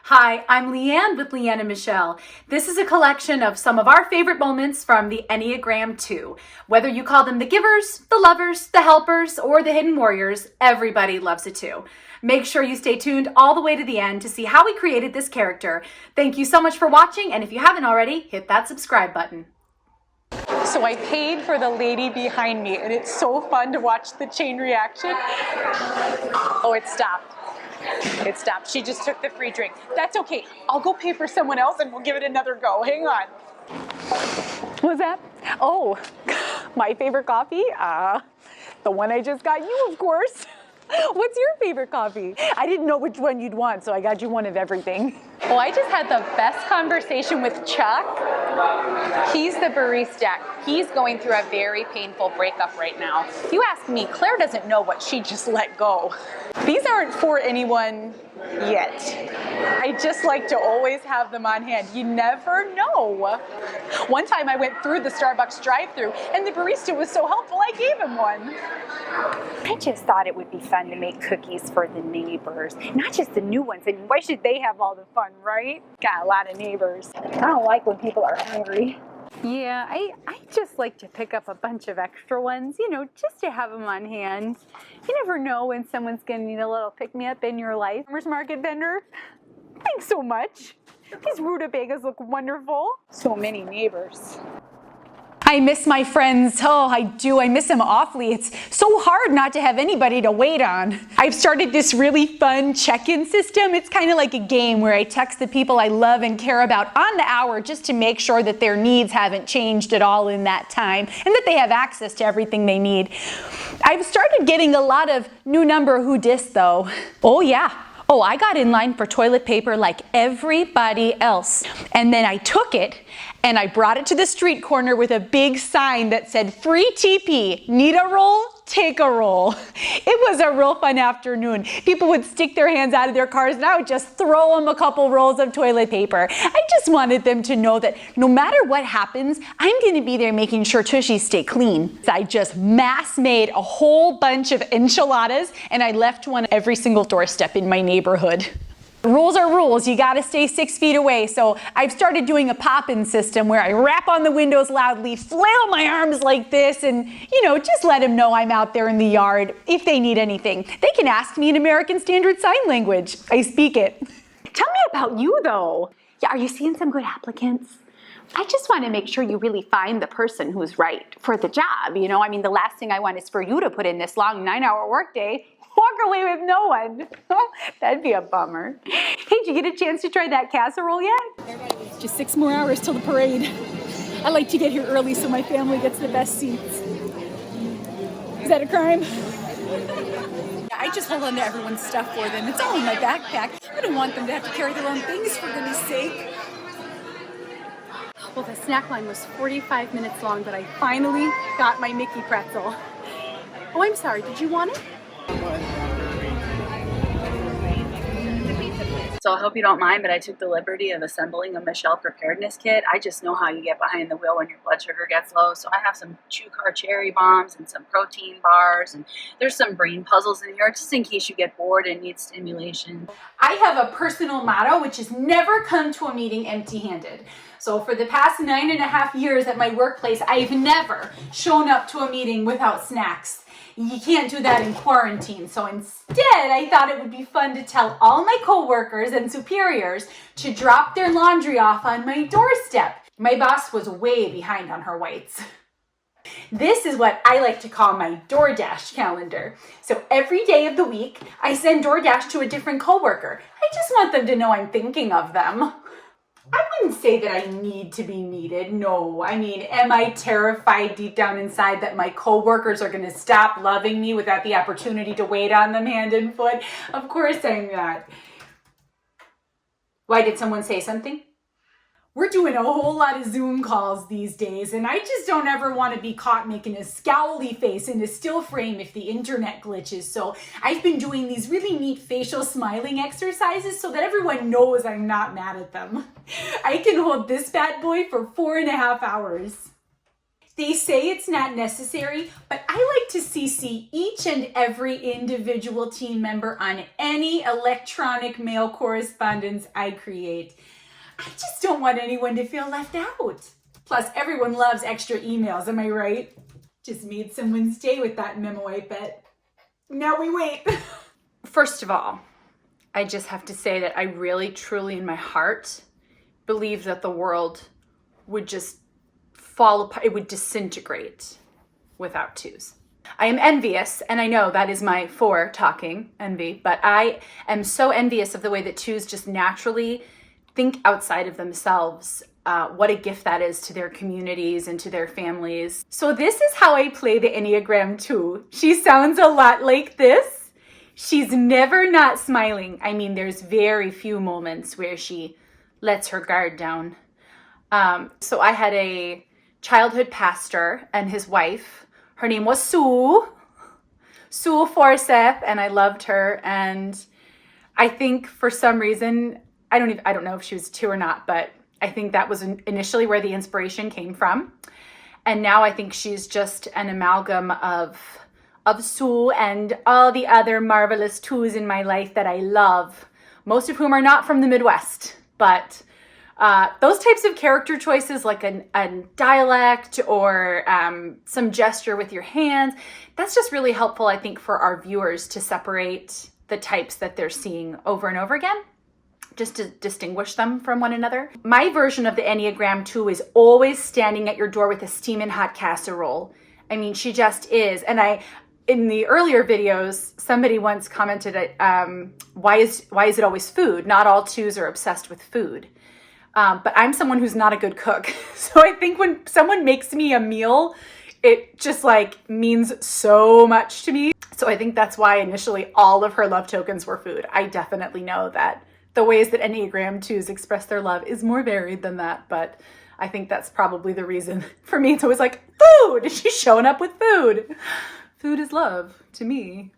Hi, I'm Leanne with Leanne and Michelle. This is a collection of some of our favorite moments from the Enneagram 2. Whether you call them the givers, the lovers, the helpers, or the hidden warriors, everybody loves a 2. Make sure you stay tuned all the way to the end to see how we created this character. Thank you so much for watching, and if you haven't already, hit that subscribe button. So I paid for the lady behind me, and it's so fun to watch the chain reaction. Oh, it stopped. It stopped. She just took the free drink. That's okay. I'll go pay for someone else and we'll give it another go. Hang on. What's that? Oh, my favorite coffee? The one I just got you, of course. What's your favorite coffee? I didn't know which one you'd want, so I got you one of everything. Oh, I just had the best conversation with Chuck. He's the barista. He's going through a very painful breakup right now. If you ask me, Claire doesn't know what she just let go. These aren't for anyone yet. I just like to always have them on hand. You never know. One time I went through the Starbucks drive-thru and the barista was so helpful I gave him one. I just thought it would be fun to make cookies for the neighbors, not just the new ones. I mean, why should they have all the fun, right? Got a lot of neighbors. I don't like when people are hungry. Yeah, I just like to pick up a bunch of extra ones, just to have them on hand. You never know when someone's going to need a little pick-me-up in your life. Farmers market vendor, thanks so much. These rutabagas look wonderful. So many neighbors. I miss my friends. Oh, I do. I miss them awfully. It's so hard not to have anybody to wait on. I've started this really fun check-in system. It's kind of like a game where I text the people I love and care about on the hour just to make sure that their needs haven't changed at all in that time and that they have access to everything they need. I've started getting a lot of new number who dis though. Oh yeah. Oh, I got in line for toilet paper like everybody else. And then I took it and I brought it to the street corner with a big sign that said, "Free TP, need a roll? Take a roll." It was a real fun afternoon. People would stick their hands out of their cars and I would just throw them a couple rolls of toilet paper. I just wanted them to know that no matter what happens, I'm gonna be there making sure tushies stay clean. So I just mass made a whole bunch of enchiladas and I left one every single doorstep in my neighborhood. Rules are rules. You gotta stay 6 feet away. So I've started doing a pop-in system where I rap on the windows loudly, flail my arms like this, and just let them know I'm out there in the yard. If they need anything, they can ask me in American Standard Sign Language. I speak it. Tell me about you, though. Yeah, are you seeing some good applicants? I just want to make sure you really find the person who's right for the job. I mean, the last thing I want is for you to put in this long 9-hour workday, walk away with no one. That'd be a bummer. Hey, did you get a chance to try that casserole yet? Just 6 more hours till the parade. I like to get here early so my family gets the best seats. Is that a crime? I just hold on to everyone's stuff for them. It's all in my backpack. I don't want them to have to carry their own things, for goodness sake. Well, the snack line was 45 minutes long, but I finally got my Mickey pretzel. Oh, I'm sorry. Did you want it? So I hope you don't mind, but I took the liberty of assembling a Michelle preparedness kit. I just know how you get behind the wheel when your blood sugar gets low. So I have some Chew Car cherry bombs and some protein bars, and there's some brain puzzles in here just in case you get bored and need stimulation. I have a personal motto, which is never come to a meeting empty-handed. So for the past 9.5 years at my workplace, I've never shown up to a meeting without snacks. You can't do that in quarantine. So instead, I thought it would be fun to tell all my coworkers and superiors to drop their laundry off on my doorstep. My boss was way behind on her whites. This is what I like to call my DoorDash calendar. So every day of the week, I send DoorDash to a different coworker. I just want them to know I'm thinking of them. I wouldn't say that I need to be needed. No, I mean, am I terrified deep down inside that my coworkers are going to stop loving me without the opportunity to wait on them hand and foot? Of course I'm not. Why, did someone say something? We're doing a whole lot of Zoom calls these days, and I just don't ever want to be caught making a scowly face in a still frame if the internet glitches. So I've been doing these really neat facial smiling exercises so that everyone knows I'm not mad at them. I can hold this bad boy for 4.5 hours. They say it's not necessary, but I like to CC each and every individual team member on any electronic mail correspondence I create. I just don't want anyone to feel left out. Plus, everyone loves extra emails, am I right? Just made someone's day with that memo, I bet. Now we wait. First of all, I just have to say that I really, truly in my heart believe that the world would just fall apart, it would disintegrate without twos. I am envious, and I know that is my talking, envy, but I am so envious of the way that twos just naturally think outside of themselves. What a gift that is to their communities and to their families. So this is how I play the Enneagram 2. She sounds a lot like this. She's never not smiling. I mean, there's very few moments where she lets her guard down. So I had a childhood pastor and his wife. Her name was Sue Forsyth, and I loved her. And I think for some reason, I don't know if she was 2 or not, but I think that was initially where the inspiration came from. And now I think she's just an amalgam of Sue and all the other marvelous twos in my life that I love, most of whom are not from the Midwest. But those types of character choices, like a dialect or some gesture with your hands, that's just really helpful, I think, for our viewers to separate the types that they're seeing over and over again, just to distinguish them from one another. My version of the Enneagram 2 is always standing at your door with a steaming hot casserole. I mean, she just is. And in the earlier videos, somebody once commented, why is it always food? Not all twos are obsessed with food. But I'm someone who's not a good cook. So I think when someone makes me a meal, it just like means so much to me. So I think that's why initially all of her love tokens were food. I definitely know that the ways that Enneagram 2s express their love is more varied than that, but I think that's probably the reason. For me, it's always like, food! She's showing up with food. Food is love to me.